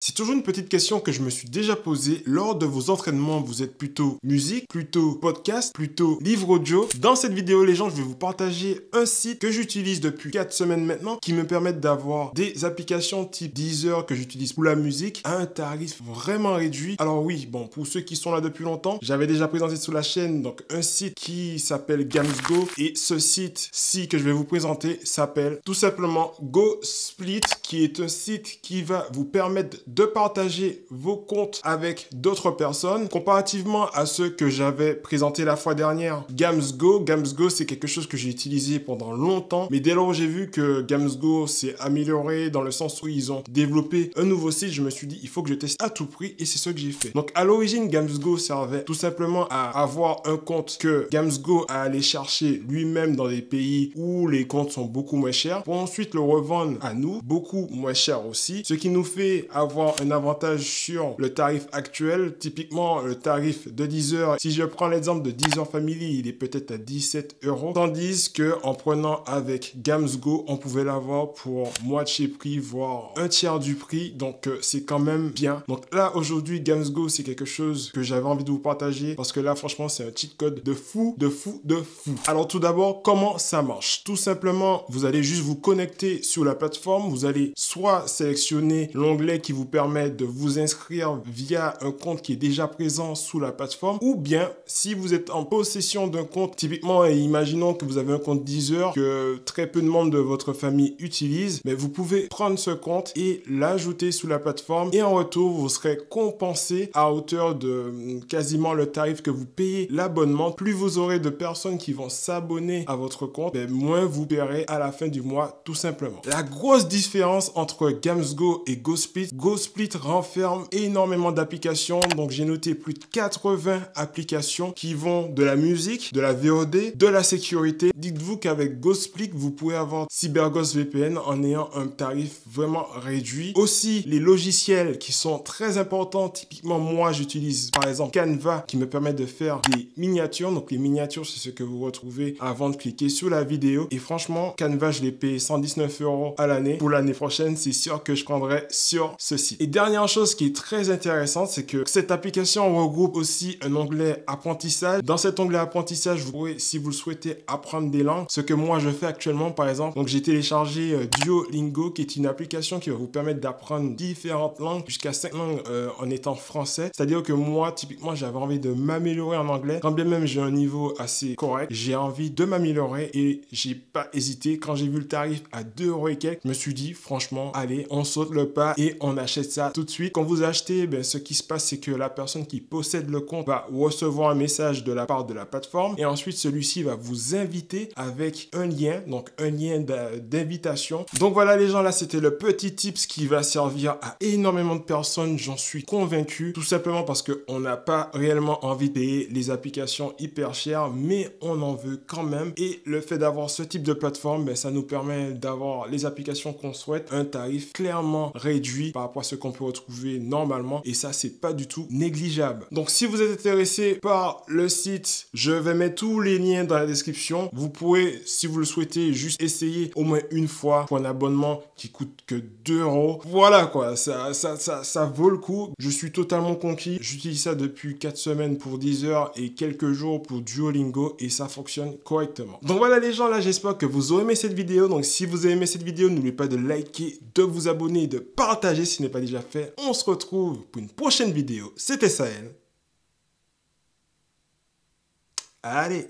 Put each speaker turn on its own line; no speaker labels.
C'est toujours une petite question que je me suis déjà posée. Lors de vos entraînements, vous êtes plutôt musique, plutôt podcast, plutôt livre audio? Dans cette vidéo, les gens, je vais vous partager un site que j'utilise depuis 4 semaines maintenant qui me permettent d'avoir des applications type Deezer que j'utilise pour la musique à un tarif vraiment réduit. Alors oui, bon, pour ceux qui sont là depuis longtemps, j'avais déjà présenté sur la chaîne donc un site qui s'appelle Gamsgo et ce site-ci que je vais vous présenter s'appelle tout simplement GoSplit, qui est un site qui va vous permettre de partager vos comptes avec d'autres personnes comparativement à ceux que j'avais présenté la fois dernière. Gamsgo, c'est quelque chose que j'ai utilisé pendant longtemps, mais dès lors où j'ai vu que Gamsgo s'est amélioré dans le sens où ils ont développé un nouveau site, je me suis dit il faut que je teste à tout prix et c'est ce que j'ai fait. Donc à l'origine, Gamsgo servait tout simplement à avoir un compte que Gamsgo a allé chercher lui-même dans des pays où les comptes sont beaucoup moins chers pour ensuite le revendre à nous beaucoup moins cher aussi, ce qui nous fait avoir un avantage sur le tarif actuel. Typiquement le tarif de Deezer, si je prends l'exemple de Deezer Family, il est peut-être à 17 €, tandis que en prenant avec Gamsgo, on pouvait l'avoir pour moitié prix, voire un tiers du prix, donc c'est quand même bien. Donc là aujourd'hui, Gamsgo, c'est quelque chose que j'avais envie de vous partager parce que là franchement c'est un cheat code de fou. Alors tout d'abord, comment ça marche? Tout simplement, vous allez juste vous connecter sur la plateforme, vous allez soit sélectionner l'onglet qui vous permet de vous inscrire via un compte qui est déjà présent sous la plateforme, ou bien si vous êtes en possession d'un compte, typiquement imaginons que vous avez un compte Deezer que très peu de membres de votre famille utilisent, mais vous pouvez prendre ce compte et l'ajouter sous la plateforme et en retour vous serez compensé à hauteur de quasiment le tarif que vous payez l'abonnement. Plus vous aurez de personnes qui vont s'abonner à votre compte, moins vous paierez à la fin du mois tout simplement. La grosse différence entre Gamsgo et GoSplit, GoSplit renferme énormément d'applications, donc j'ai noté plus de 80 applications qui vont de la musique, de la VOD, de la sécurité. Dites-vous qu'avec GoSplit, vous pouvez avoir CyberGhost VPN en ayant un tarif vraiment réduit. Aussi, les logiciels qui sont très importants, typiquement moi j'utilise par exemple Canva qui me permet de faire des miniatures. Donc les miniatures, c'est ce que vous retrouvez avant de cliquer sur la vidéo. Et franchement, Canva, je l'ai payé 119 € à l'année. Pour l'année prochaine, c'est sûr que je prendrai sur ce site. Et dernière chose qui est très intéressante, c'est que cette application regroupe aussi un onglet apprentissage. Dans cet onglet apprentissage, vous pourrez, si vous le souhaitez, apprendre des langues. Ce que moi, je fais actuellement, par exemple. Donc, j'ai téléchargé Duolingo, qui est une application qui va vous permettre d'apprendre différentes langues, jusqu'à 5 langues en étant français. C'est-à-dire que moi, typiquement, j'avais envie de m'améliorer en anglais. Quand bien même j'ai un niveau assez correct, j'ai envie de m'améliorer et j'ai pas hésité. Quand j'ai vu le tarif à 2 € et quelques, je me suis dit, franchement, allez, on saute le pas et on achète ça tout de suite. Quand vous achetez, ce qui se passe, c'est que la personne qui possède le compte va recevoir un message de la part de la plateforme et ensuite celui-ci va vous inviter avec un lien, donc un lien d'invitation. Donc voilà les gens, là c'était le petit tips qui va servir à énormément de personnes, j'en suis convaincu, tout simplement parce qu'on n'a pas réellement envie de payer les applications hyper chères, mais on en veut quand même et le fait d'avoir ce type de plateforme, ça nous permet d'avoir les applications qu'on souhaite, un tarif clairement réduit par rapport à ce qu'on peut retrouver normalement et ça c'est pas du tout négligeable. Donc si vous êtes intéressé par le site, je vais mettre tous les liens dans la description. Vous pourrez, si vous le souhaitez, juste essayer au moins une fois pour un abonnement qui coûte que 2 €. Voilà quoi, ça vaut le coup. Je suis totalement conquis. J'utilise ça depuis 4 semaines pour Deezer et quelques jours pour Duolingo et ça fonctionne correctement. Donc voilà les gens, là j'espère que vous aurez aimé cette vidéo. Donc si vous avez aimé cette vidéo, n'oubliez pas de liker, de vous abonner et de partager si ce n'est pas déjà fait. On se retrouve pour une prochaine vidéo. C'était Sahel. Allez!